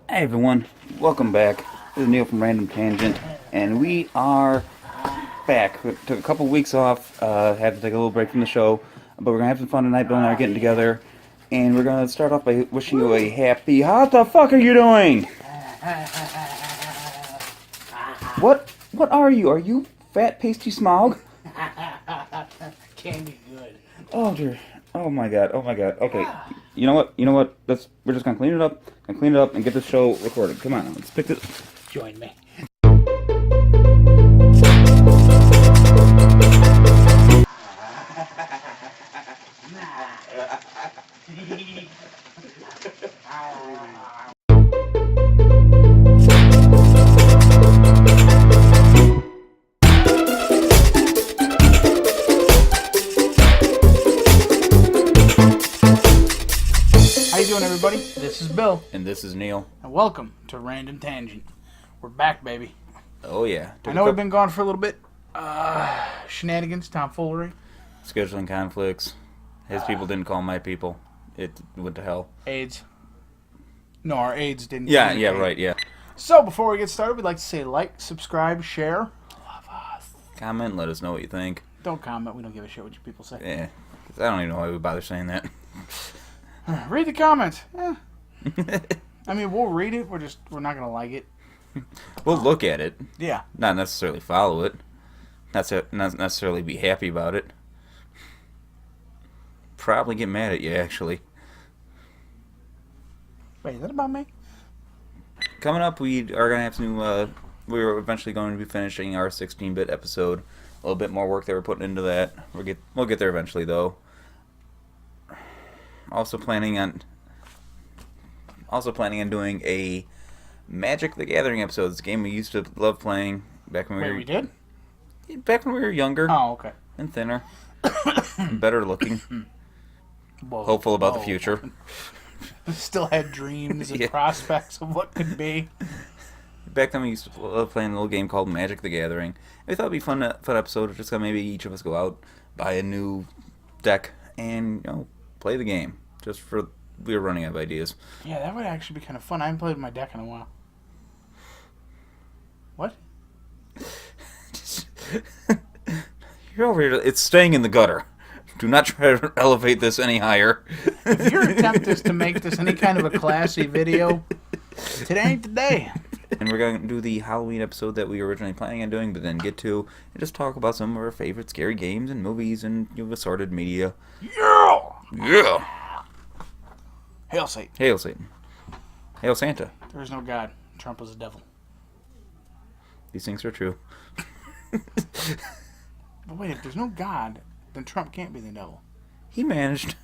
Hey everyone, welcome back. This is Neil from Random Tangent, and we are back. We took a couple weeks off, had to take a little break from the show, but we're gonna have some fun tonight. Bill and I are getting together, and we're gonna start off by wishing you a happy. What the fuck are you doing? What are you? Are you fat pasty smog? Candy good. Oh dear. Oh my god. Oh my god. Okay. You know what? We're just gonna clean it up and get this show recorded. Come on, let's pick this. Join me. How you doing, everybody? This is Bill, And this is Neil. and welcome to Random Tangent. We're back, baby. Oh yeah. I know we've been gone for a little bit. Shenanigans, tomfoolery, Scheduling conflicts. His people didn't call my people. It went to hell. AIDS. No, our AIDS didn't. Yeah, communicate. right, yeah. So, before we get started, we'd like to say like, subscribe, share. Love us. Comment, let us know what you think. Don't comment. We don't give a shit what you people say. Yeah. 'Cause I don't even know why we bother saying that. Read the comments. I mean, we'll read it. We're not gonna like it. We'll look at it. Yeah. Not necessarily follow it. Not necessarily be happy about it. Probably get mad at you, actually. Wait, is that about me? Coming up, we are going to have to, we're eventually going to be finishing our 16-bit episode. A little bit more work that we're putting into that. We'll get there eventually, though. Also planning on doing a Magic the Gathering episode. It's a game we used to love playing back when We did? back when we were younger Oh, okay. and thinner and better looking. Whoa, Hopeful about the whoa. future. Still had dreams and Yeah. prospects of what could be. Back then we used to love playing a little game called Magic the Gathering. We thought it'd be fun episode. Just got maybe each of us go out, buy a new deck, and play the game. We were running out of ideas. Yeah, that would actually be kind of fun. I haven't played with my deck in a while. What? You're over here. It's staying in the gutter. Do not try to elevate this any higher. If your attempt is to make this any kind of a classy video, today ain't the day. And we're going to do the Halloween episode that we were originally planning on doing, but then get to, and just talk about some of our favorite scary games and movies and assorted media. Yeah! Yeah! Hail Satan. Hail Satan. Hail Santa. There is no God. Trump was a devil. These things are true. But wait, if there's no God, then Trump can't be the devil. He managed.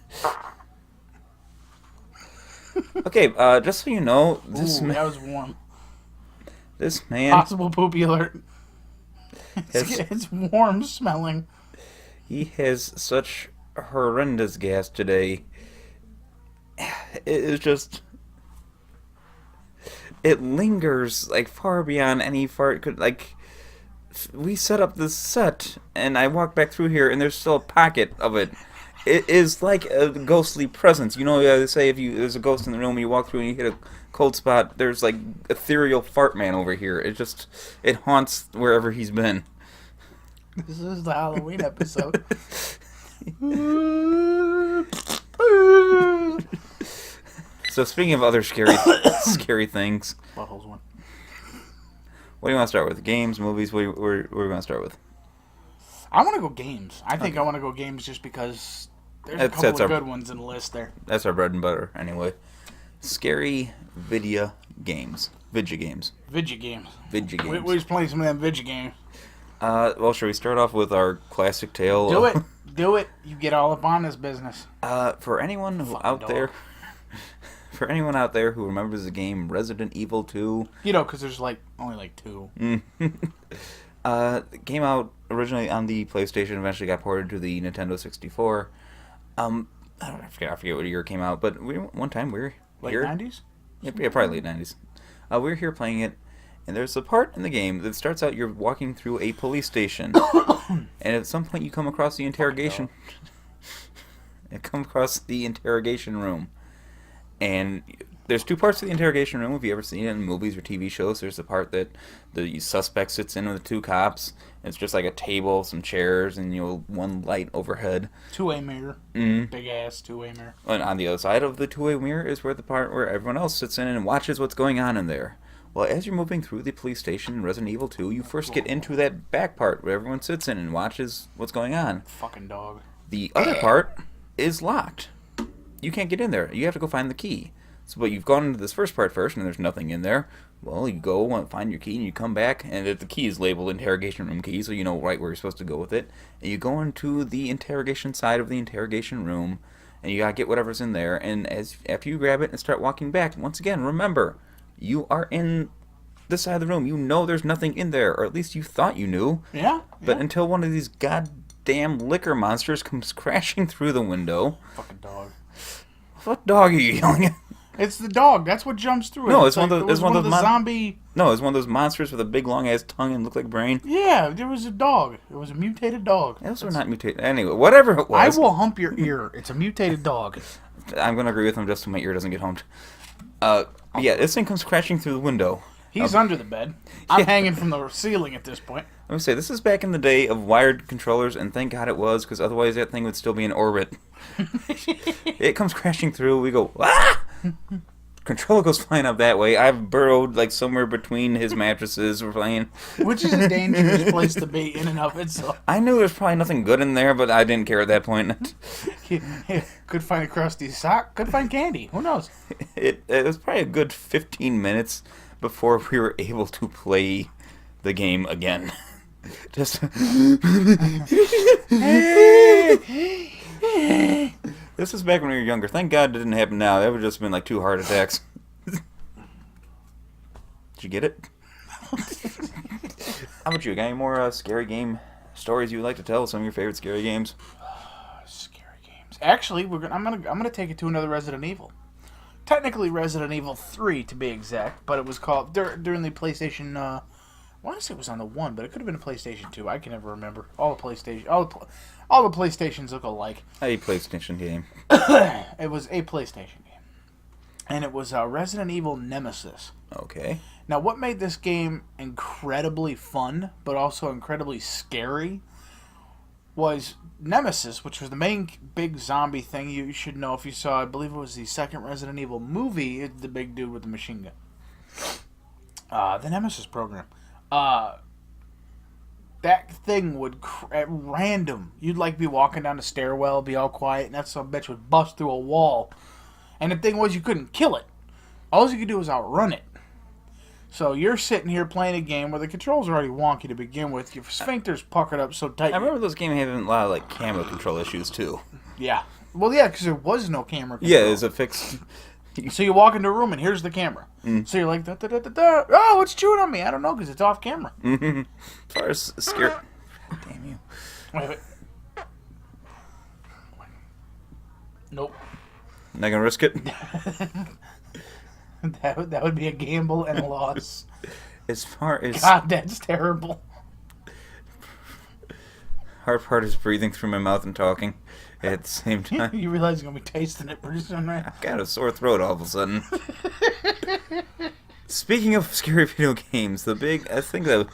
Okay, just so you know, Ooh, that was warm. this man, Possible poopy alert. has, It's warm smelling. he has such horrendous gas today. It is just, it lingers like far beyond any fart could, like, we set up this set and I walk back through here and there's still a pocket of it. It is like a ghostly presence. You know, they say if there's a ghost in the room, you walk through and you hit a cold spot, there's like ethereal fart man over here. It haunts wherever he's been. This is the Halloween episode. So speaking of other scary things, Butthole's one. what do you want to start with? Games, movies? What are we going to start with? I want to go games. I think I want to go games just because there's a couple of good ones in the list there. That's our bread and butter, anyway. Scary video games. Vidya games. Vidya games. Vidya games. We was playing some of them Vidya games. Well, shall we start off with our classic tale? Do it. Do it. You get all up on this business. For anyone out there who remembers the game Resident Evil 2, You know, because there's only like two. it came out originally on the PlayStation, eventually got ported to the Nintendo 64. I forget what year it came out, but one time we were Late here. 90s? Yeah, probably late 90s. We were here playing it, and there's a part in the game that starts out you're walking through a police station, and at some point you come across the interrogation. You come across the interrogation room, and There's two parts to the interrogation room. If you ever seen it in movies or TV shows, there's the part that the suspect sits in with the two cops. It's just like a table, some chairs, and one light overhead. Two-way mirror. Big ass two-way mirror. And on the other side of the two-way mirror is where the part where everyone else sits in and watches what's going on in there. Well, as you're moving through the police station in Resident Evil 2, you first get into that back part where everyone sits in and watches what's going on. Fucking dog. The other part is locked. You can't get in there. You have to go find the key. So, but you've gone into this first part first, and there's nothing in there. Well, you go and find your key, and you come back, and the key is labeled interrogation room key, so you know right where you're supposed to go with it. And you go into the interrogation side of the interrogation room, and you gotta get whatever's in there. And after you grab it and start walking back, once again, remember, you are in this side of the room. You know there's nothing in there, or at least you thought you knew. Yeah. But until one of these goddamn liquor monsters comes crashing through the window. Fucking dog. What dog are you yelling at? It's the dog. That's what jumps through it. No, it's one of those zombie. No, it's one of those monsters with a big long ass tongue and look like a brain. Yeah, there was a dog. It was a mutated dog. Those were not mutated. Anyway, whatever it was. I will hump your ear. It's a mutated dog. I'm gonna agree with him just so my ear doesn't get humped. Yeah, this thing comes crashing through the window. He's under the bed. I'm hanging from the ceiling at this point. Let me say, this is back in the day of wired controllers, and thank God it was, because otherwise that thing would still be in orbit. It comes crashing through. We go, ah! Controller goes flying up that way. I've burrowed like somewhere between his mattresses. We're playing, which is a dangerous place to be in and of itself. I knew there's probably nothing good in there, but I didn't care at that point. Could find a crusty sock. Could find candy. Who knows? It was probably a good 15 minutes before we were able to play the game again. Just this is back when we were younger. Thank God it didn't happen now. That would just have been like 2 heart attacks. Did you get it? How about you? Got any more scary game stories you would like to tell? Some of your favorite scary games? Scary games. Actually, I'm gonna take it to another Resident Evil. Technically Resident Evil 3 to be exact, but it was called during the PlayStation. I want to say it was on the 1, but it could have been a PlayStation 2. I can never remember. All the PlayStations look alike. A PlayStation game. It was a PlayStation game, and it was Resident Evil Nemesis. Okay. Now, what made this game incredibly fun, but also incredibly scary, was Nemesis, which was the main big zombie thing you should know if you saw. I believe it was the second Resident Evil movie. It's the big dude with the machine gun. The Nemesis program. That thing would, at random, you'd like be walking down the stairwell, be all quiet, and that son of a bitch would bust through a wall. And the thing was, you couldn't kill it. All you could do was outrun it. So you're sitting here playing a game where the controls are already wonky to begin with. Your sphincter's puckered up so tight. I remember those games having a lot of like camera control issues too. Yeah. Well, yeah, because there was no camera control. Yeah, it's a fixed. So you walk into a room and here's the camera. So you're like, da, da, da, da, da. Oh, what's chewing on me? I don't know, because it's off camera. As far as scary. Damn you. Wait. Nope. Not gonna risk it. That would be a gamble and a loss. As far as God, that's terrible. hard part is breathing through my mouth and talking at the same time. You realize you're gonna be tasting it pretty soon, right? I've got a sore throat all of a sudden. Speaking of scary video games, I think the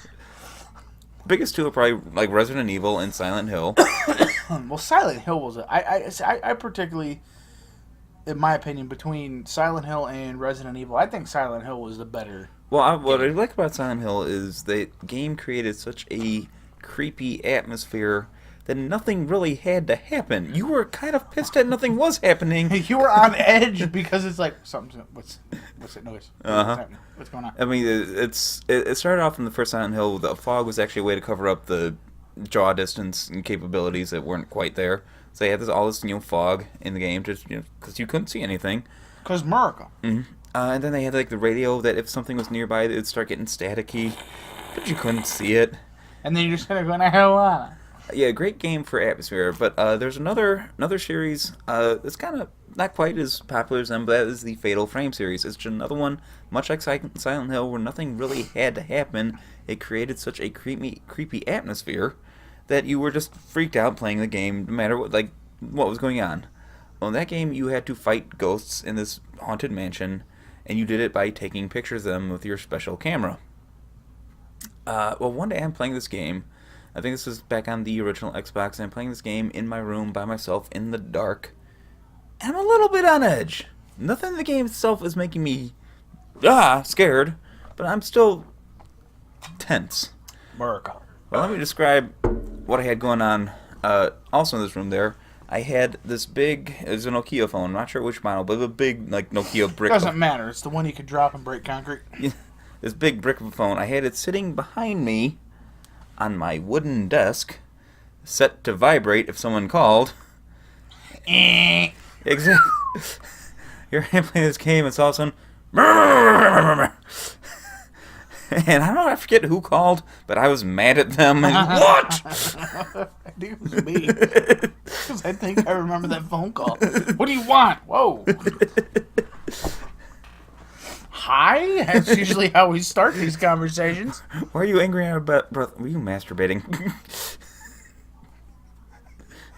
biggest two are probably like Resident Evil and Silent Hill. Well, Silent Hill was I particularly, in my opinion, between Silent Hill and Resident Evil, I think Silent Hill was the better. Well, what I like about Silent Hill is the game created such a creepy atmosphere that nothing really had to happen. You were kind of pissed that nothing was happening. You were on edge because it's like what's that noise? What's going on? I mean, it started off in the first Silent Hill. The fog was actually a way to cover up the draw distance and capabilities that weren't quite there. So they had all this fog in the game just because you couldn't see anything. Because America. Mm-hmm. And then they had like the radio that if something was nearby, it would start getting staticky, but you couldn't see it. And then you're just gonna go na hell on. Yeah, great game for atmosphere. But there's another series that's kind of not quite as popular as them, but that is the Fatal Frame series. It's just another one, much like Silent Hill, where nothing really had to happen. It created such a creepy atmosphere that you were just freaked out playing the game, no matter what was going on. Well, in that game, you had to fight ghosts in this haunted mansion, and you did it by taking pictures of them with your special camera. Well, one day I'm playing this game. I think this was back on the original Xbox, and I'm playing this game in my room by myself in the dark. And I'm a little bit on edge. Nothing in the game itself is making me scared, but I'm still tense. America. Well, let me describe what I had going on. Also in this room there, I had this big, it was a Nokia phone, I'm not sure which model, but a big like Nokia brick. Doesn't matter. It's the one you could drop and break concrete. This big brick of a phone. I had it sitting behind me on my wooden desk, set to vibrate if someone called. Exactly. Here I am playing this game, and all of a sudden, and I don't know, I forget who called, but I was mad at them. And, what? I think it was me. Because I think I remember that phone call. What do you want? Whoa. Hi? That's usually how we start these conversations. Why are you angry at about, bro? Were you masturbating?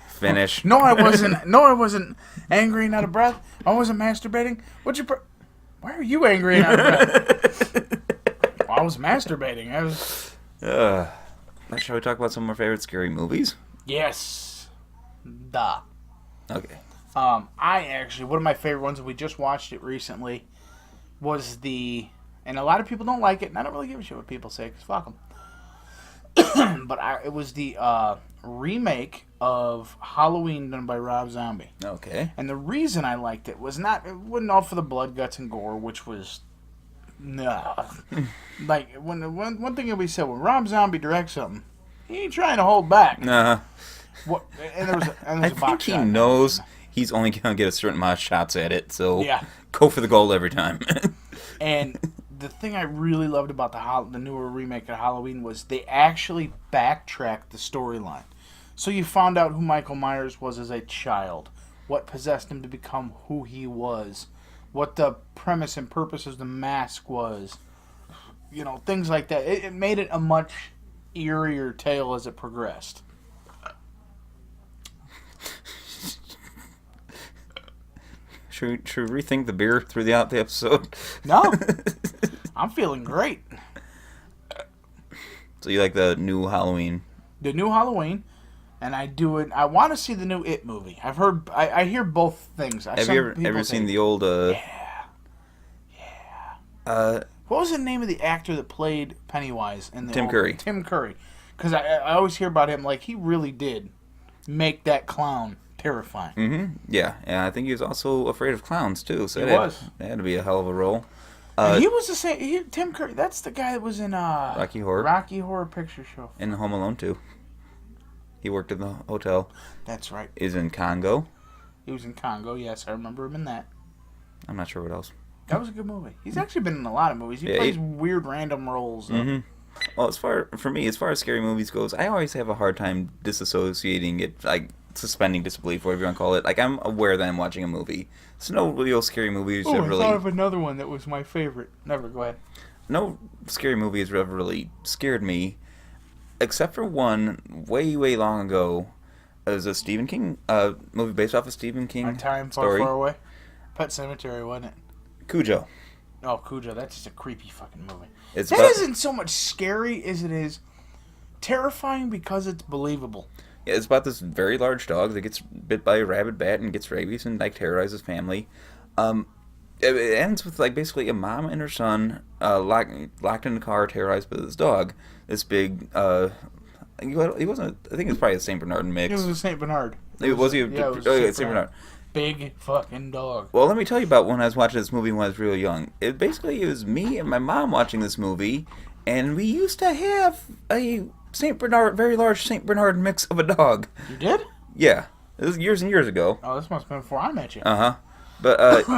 Finish. No, I wasn't. No, I wasn't angry and out of breath. I wasn't masturbating. Why are you angry and out of breath? Well, I was masturbating. Shall we talk about some of our favorite scary movies? Yes. Duh. Okay. I actually, one of my favorite ones, and we just watched it recently, was and a lot of people don't like it, and I don't really give a shit what people say, because fuck them. But it was the remake of Halloween done by Rob Zombie. Okay. And the reason I liked it wasn't all for the blood, guts, and gore, which was like one thing that we said, when Rob Zombie directs something, he ain't trying to hold back. What? And there was I think he knows he's only gonna get a certain amount of shots at it, so yeah, go for the gold every time. And the thing I really loved about the newer remake of Halloween was they actually backtracked the storyline. So you found out who Michael Myers was as a child, what possessed him to become who he was, what the premise and purpose of the mask was, things like that. It made it a much eerier tale as it progressed. Should we rethink the beer throughout the episode? No. I'm feeling great. So you like the new Halloween? The new Halloween, and I want to see the new It movie. I've heard, I hear both things. Have you ever seen the old? Yeah. What was the name of the actor that played Pennywise in the Tim Curry. Tim Curry, because I always hear about him. Like, he really did make that clown terrifying. Mm-hmm. Yeah, and I think he was also afraid of clowns too. So he was. It had to be a hell of a role. He was the same. Tim Curry. That's the guy that was in Rocky Horror. Rocky Horror Picture Show. And Home Alone too. He worked in the hotel. That's right. He's in Congo. He was in Congo. Yes, I remember him in that. I'm not sure what else. That was a good movie. He's actually been in a lot of movies. He plays weird random roles. Mm-hmm. Well, as far as scary movies goes, I always have a hard time disassociating it, like suspending disbelief, whatever you want to call it. Like, I'm aware that I'm watching a movie. So no real scary movies have really... I thought of another one that was my favorite. Never, go ahead. No scary movie has ever really scared me, except for one way, way long ago. It was a Stephen King movie based off a Stephen King My Time story. Far, Far Away? Pet Sematary, wasn't it? Cujo. Oh, Cujo. That's just a creepy fucking movie. That isn't so much scary as it is terrifying because it's believable. Yeah, it's about this very large dog that gets bit by a rabid bat and gets rabies and like terrorizes family. It ends with like basically a mom and her son locked in the car, terrorized by this dog. This big. He wasn't. I think it was probably a Saint Bernard mix. It was a Saint Bernard. It was a Saint Bernard. Big fucking dog. Well, let me tell you about when I was watching this movie when I was real young. It was me and my mom watching this movie, and we used to have a Saint Bernard, very large Saint Bernard mix of a dog. You did? Yeah, it was years and years ago. Oh, this must have been before I met you. But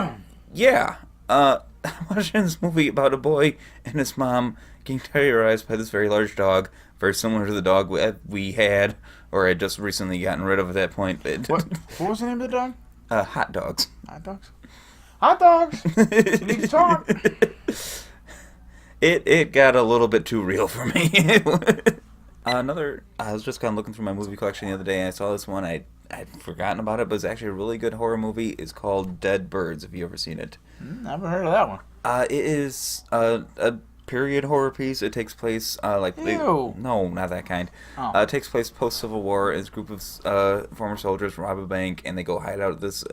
yeah, I'm watching this movie about a boy and his mom getting terrorized by this very large dog, very similar to the dog we had, or had just recently gotten rid of at that point. What was the name of the dog? Hot dogs. Hot dogs? Hot dogs! You need to talk. It got a little bit too real for me. I was just kind of looking through my movie collection the other day, and I saw this one I I'd forgotten about it, but it's actually a really good horror movie. It's called Dead Birds. Have you ever seen it? Never heard of that one. It is a period horror piece. It takes place Ew. no, not that kind. Oh. It takes place post Civil War. It's a group of former soldiers rob a bank, and they go hide out at this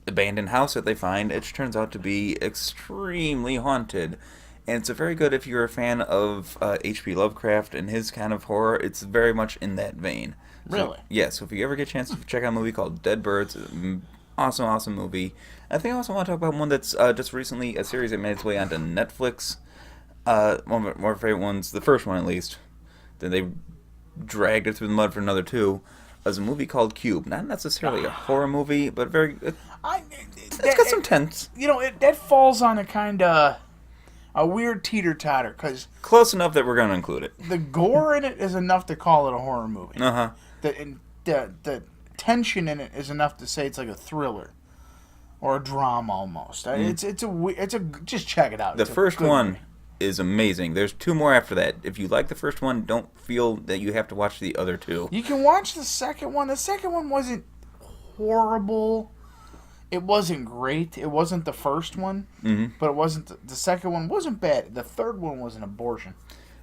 abandoned house that they find. It turns out to be extremely haunted. And it's a very good if you're a fan of H.P. Lovecraft and his kind of horror. It's very much in that vein. Really? So, yeah, so if you ever get a chance to check out a movie called Dead Birds, awesome movie. I think I also want to talk about one that's just recently, a series that made its way onto Netflix. One of my favorite ones, the first one at least. Then they dragged it through the mud for another two. Was a movie called Cube. Not necessarily a horror movie, but very. It's got some tense. That falls on a kind of a weird teeter-totter, because Close enough that we're going to include it. the gore in it is enough to call it a horror movie. Uh-huh. The tension in it is enough to say it's like a thriller or a drama almost. Just check it out. The It's a first good one movie. is amazing. There's two more after that. If you like the first one, don't feel that you have to watch the other two. You can watch the second one. The second one wasn't horrible. It wasn't great. It wasn't the first one, but it wasn't. The second one wasn't bad. The third one was an abortion.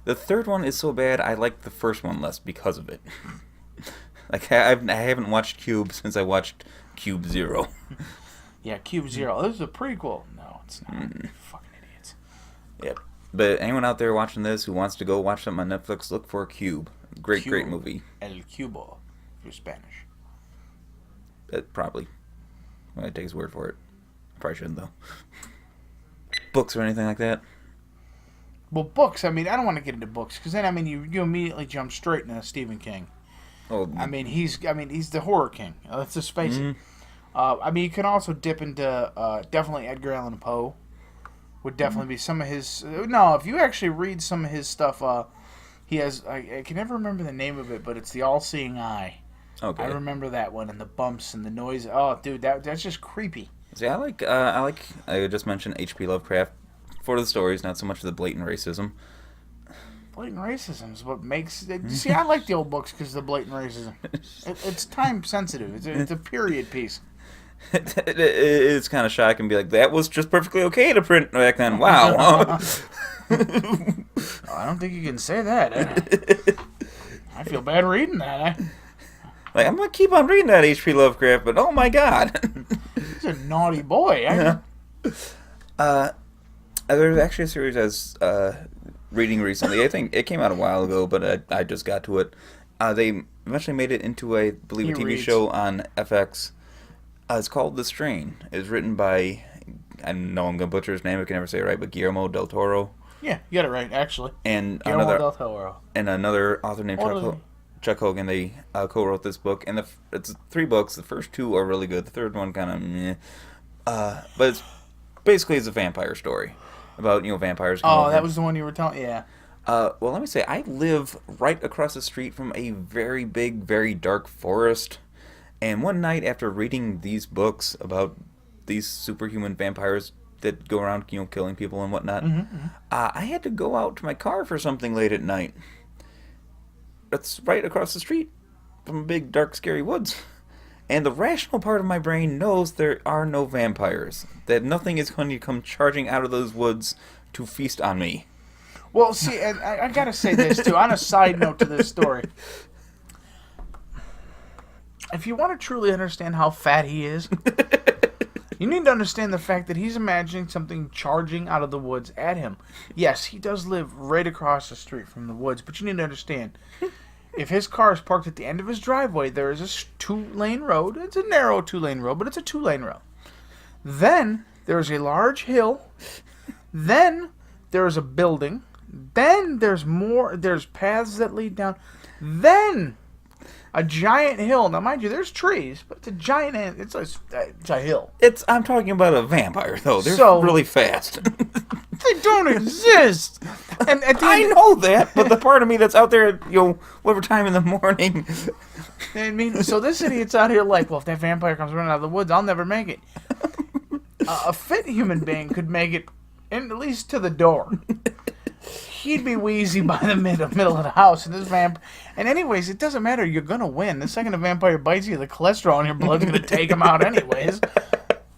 The third one is so bad, I like the first one less because of it. Like, I haven't watched Cube since I watched Cube Zero. Yeah, Cube Zero. This is a prequel. No, it's not. Fucking idiots. Yep. But anyone out there watching this who wants to go watch something on Netflix, look for Cube. Great Cube. movie. El Cubo, if you're Spanish. Probably. I'd take his word for it. Probably shouldn't, though. Books or anything like that? Well, books. I mean, I don't want to get into books because then you immediately jump straight into Stephen King. Oh, He's the horror king. Let's just face it. You can also dip into definitely Edgar Allan Poe. Would definitely be some of his. No, if you actually read some of his stuff, he has. I can never remember the name of it, but it's the All-Seeing Eye. Okay. I remember that one, and the bumps and the noise. Oh, dude, that's just creepy. See, I just mentioned H.P. Lovecraft for the stories, not so much for the blatant racism. Blatant racism is what makes. See, I like the old books because of the blatant racism. It's time sensitive. It's a period piece. It's kind of shocking to be like, that was just perfectly okay to print back then. Wow. I don't think you can say that. I feel bad reading that. Like, I'm going to keep on reading that H.P. Lovecraft, but oh my god. He's a naughty boy. There's actually a series I was reading recently. I think it came out a while ago, but I just got to it. They eventually made it into, I believe, a TV show on FX. It's called The Strain. It's written by, I know I'm going to butcher his name, I can never say it right, but Guillermo del Toro. Yeah, you got it right, actually. And Guillermo del Toro. And another author named Chuck Hogan. They co-wrote this book. And it's 3 books. The first 2 are really good. The third one kind of meh. But it's a vampire story. About, vampires. Oh, that was the one you were telling? Yeah. Well, let me say, I live right across the street from a very big, very dark forest. And one night after reading these books about these superhuman vampires that go around, killing people and whatnot, I had to go out to my car for something late at night. That's right across the street from big, dark, scary woods. And the rational part of my brain knows there are no vampires. That nothing is going to come charging out of those woods to feast on me. Well, see, and I gotta say this, too, on a side note to this story. If you want to truly understand how fat he is, you need to understand the fact that he's imagining something charging out of the woods at him. Yes, he does live right across the street from the woods, but you need to understand, if his car is parked at the end of his driveway, there is a 2-lane road. It's a narrow 2-lane road, but it's a 2-lane road. Then there's a large hill. Then there's a building. Then there's paths that lead down. Then a giant hill. Now, mind you, there's trees, but it's a giant. It's a hill. I'm talking about a vampire, though. They're really fast. They don't exist. And I know that, but the part of me that's out there, whatever time in the morning. I mean, so this idiot's out here like, well, if that vampire comes running out of the woods, I'll never make it. A fit human being could make it at least to the door. He'd be wheezy by the middle of the house, and this vamp. And anyways, it doesn't matter. You're gonna win. The second a vampire bites you, the cholesterol in your blood's gonna take him out anyways.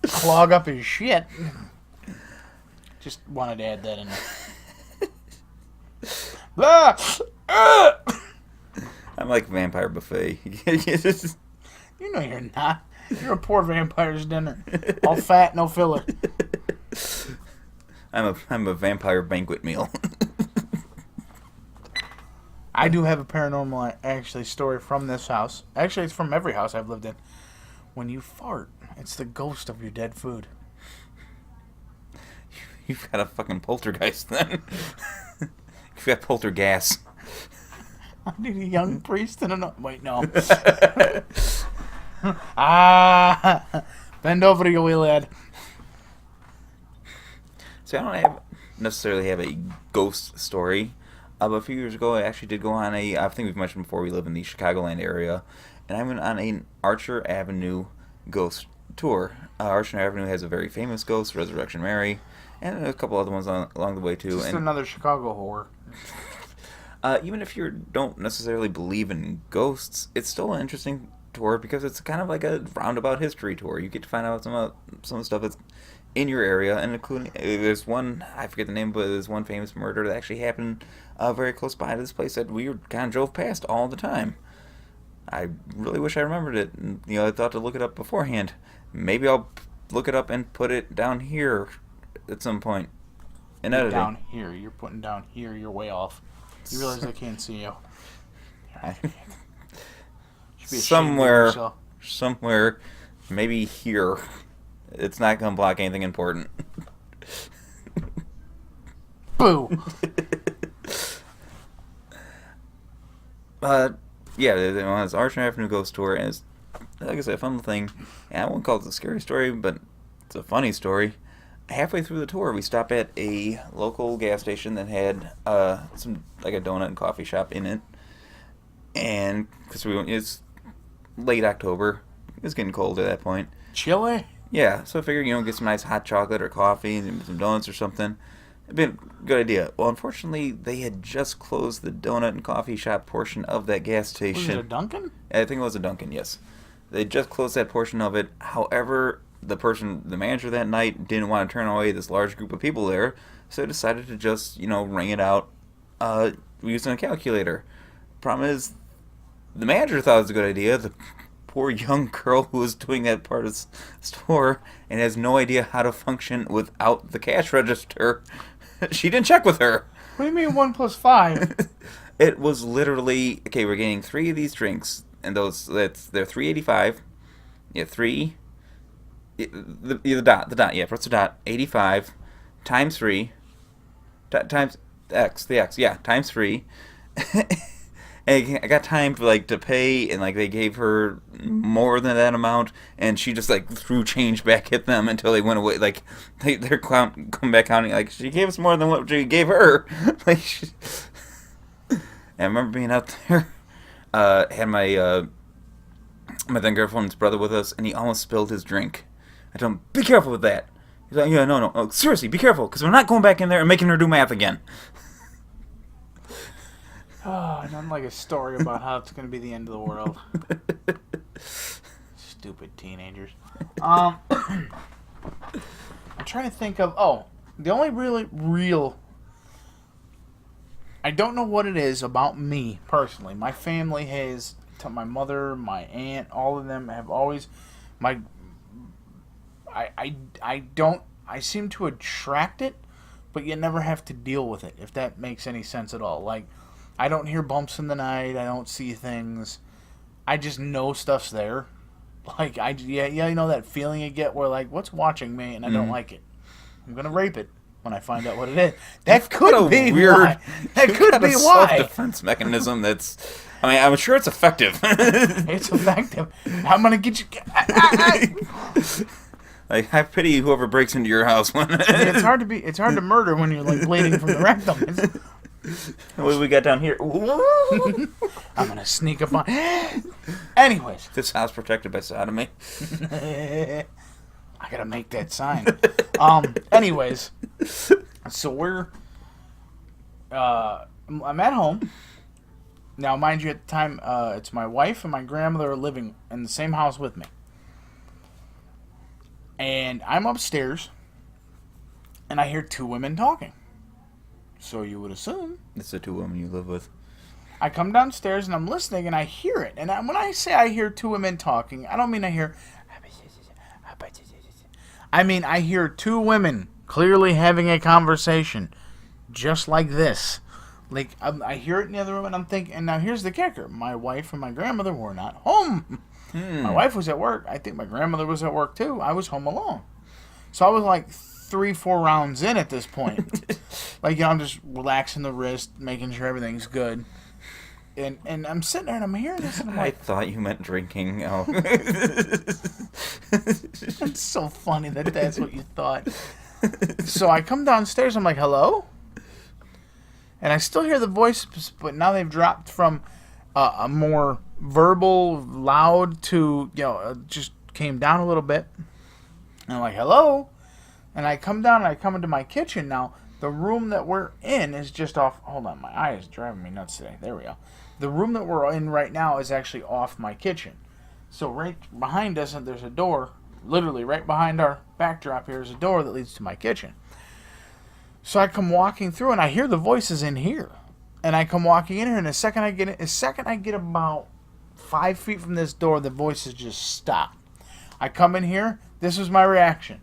Clog up his shit. Just wanted to add that in there. I'm like vampire buffet. You know you're not. You're a poor vampire's dinner. All fat, no filler. I'm a vampire banquet meal. I do have a paranormal actually story from this house. Actually, it's from every house I've lived in. When you fart, it's the ghost of your dead food. You've got a fucking poltergeist then. You've got poltergas. I need a young priest and a... Wait, no. Bend over, you wee lad. See, I don't necessarily have a ghost story. But a few years ago, I actually did go on I think we've mentioned before, we live in the Chicagoland area, and I went on an Archer Avenue ghost tour. Archer Avenue has a very famous ghost, Resurrection Mary, and a couple other ones along the way too. Just another Chicago horror. Even if you don't necessarily believe in ghosts, it's still an interesting tour because it's kind of like a roundabout history tour. You get to find out some of the stuff that's in your area, and including there's one, I forget the name, but there's one famous murder that actually happened very close by to this place that we kind of drove past all the time. I really wish I remembered it. And, I thought to look it up beforehand. Maybe I'll look it up and put it down here at some point in editing. Down here, you're putting down here. You're way off. You realize I can't see you. Somewhere, maybe here. It's not going to block anything important. Boo! Yeah, it's Archer Avenue Ghost Tour, and it's, like I said, a fun little thing. And I won't call it a scary story, but it's a funny story. Halfway through the tour, we stopped at a local gas station that had some, like a donut and coffee shop in it. And because it's late October, it was getting cold at that point. Chili? Yeah, so I figured, get some nice hot chocolate or coffee and some donuts or something. It'd be a good idea. Well, unfortunately, they had just closed the donut and coffee shop portion of that gas station. Was it a Dunkin'? I think it was a Dunkin', yes. They just closed that portion of it. However, the manager that night didn't want to turn away this large group of people there, so decided to just, ring it out using a calculator. Problem is, the manager thought it was a good idea. The poor young girl who was doing that part of the store and has no idea how to function without the cash register. She didn't check with her. What do you mean 1 + 5? It was literally, okay, we're getting 3 of these drinks, and they're $3.85. Yeah, 3. The dot, yeah, what's the dot? 85 times 3 times X, the X, yeah, times 3. And I got time to pay, and they gave her more than that amount, and she just threw change back at them until they went away. They're come back counting she gave us more than what she gave her. And I remember being out there, had my then girlfriend's brother with us, and he almost spilled his drink. I told him, "Be careful with that." He's like, "Yeah, no, oh, seriously, be careful, because we're not going back in there and making her do math again." Oh, nothing like a story about how it's going to be the end of the world. Stupid teenagers. I'm trying to think of... the only really real... I don't know what it is about me, personally. My family has... My mother, my aunt, all of them have always... I don't... I seem to attract it, but you never have to deal with it, if that makes any sense at all. I don't hear bumps in the night. I don't see things. I just know stuff's there. You know that feeling you get where what's watching me and I don't like it. I'm gonna rape it when I find out what it is. That could be why. That could be why. Self-defense mechanism. That's. I'm sure it's effective. It's effective. I'm gonna get you. I pity whoever breaks into your house when. It's hard to murder when you're bleeding from the rectum. What do we got down here? I'm gonna sneak up on. Anyways, this house protected by sodomy. I gotta make that sign. Anyways, so I'm at home. Now, mind you, at the time, it's my wife and my grandmother are living in the same house with me. And I'm upstairs, and I hear two women talking. So you would assume. It's the two women you live with. I come downstairs, and I'm listening, and I hear it. And when I say I hear two women talking, I don't mean I hear... I mean, I hear two women clearly having a conversation, just like this. Like, I hear it in the other room, and I'm thinking, and now here's the kicker. My wife and my grandmother were not home. My wife was at work. I think my grandmother was at work, too. I was home alone. So I was like 3-4 rounds in at this point. Like, I'm just relaxing the wrist, making sure everything's good. And I'm sitting there, and I'm hearing this, and I'm like... I thought you meant drinking. Oh. It's so funny that that's what you thought. So I come downstairs, I'm like, hello? And I still hear the voices, but now they've dropped from a more verbal, loud to, just came down a little bit. And I'm like, hello? And I come down and I come into my kitchen. Now, the room that we're in is just off. Hold on, my eye is driving me nuts today. There we go. The room that we're in right now is actually off my kitchen. So right behind us, there's a door. Literally right behind our backdrop here is a door that leads to my kitchen. So I come walking through, and I hear the voices in here. And I come walking in here, and the second I get about 5 feet from this door, the voices just stop. I come in here. This was my reaction.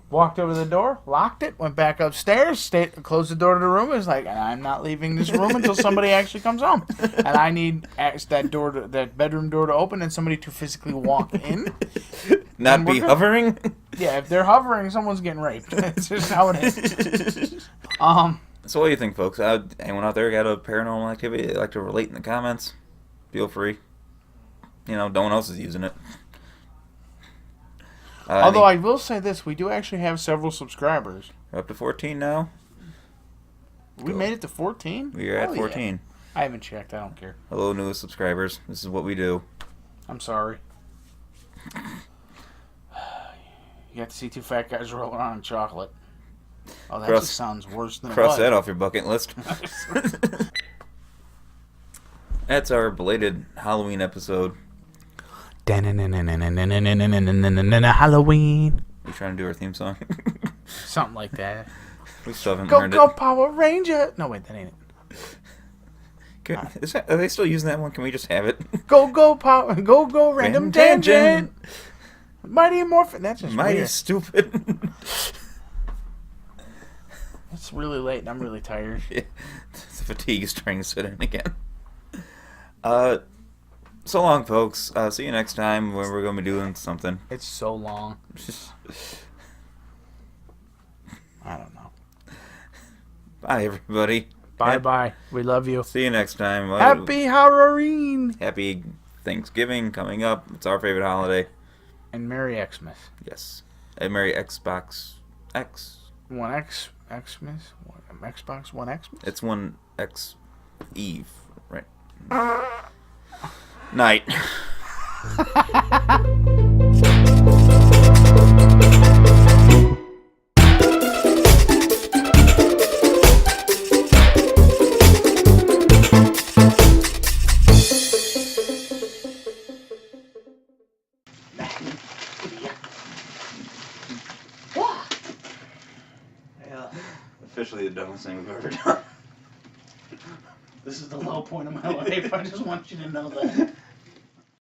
Walked over to the door, locked it, went back upstairs, closed the door to the room. It was like, I'm not leaving this room until somebody actually comes home. And I need that bedroom door to open and somebody to physically walk in. Not be hovering? Yeah, if they're hovering, someone's getting raped. That's just how it is. So what do you think, folks? Anyone out there got a paranormal activity they'd like to relate in the comments? Feel free. No one else is using it. Although I will say this, we do actually have several subscribers. We're up to 14 now. We made it to 14? We are at 14. Yeah. I haven't checked. I don't care. Hello, newest subscribers. This is what we do. I'm sorry. You got to see two fat guys roll around in chocolate. Oh, that just sounds worse than it was. Cross that off your bucket list. That's our belated Halloween episode. Halloween. We trying to do our theme song? Something like that. We still haven't learned it. Go Power Ranger! No, wait, that ain't it. Are they still using that one? Can we just have it? Go Power, go Random Tangent. Mighty Morphin. That's just Mighty weird. Stupid. It's really late and I'm really tired. Yeah. The fatigue is trying to sit in again. So long, folks. See you next time when we're going to be doing something. It's so long. I don't know. Bye, everybody. Bye. We love you. See you next time. Happy Halloween. Happy Thanksgiving coming up. It's our favorite holiday. And Merry Xmas. Yes. And Merry Xbox X. One Xmas? Xbox One Xmas? It's One X Eve, right? Night. Officially the dumbest thing we've ever done. This is the low point of my life. I just want you to know that.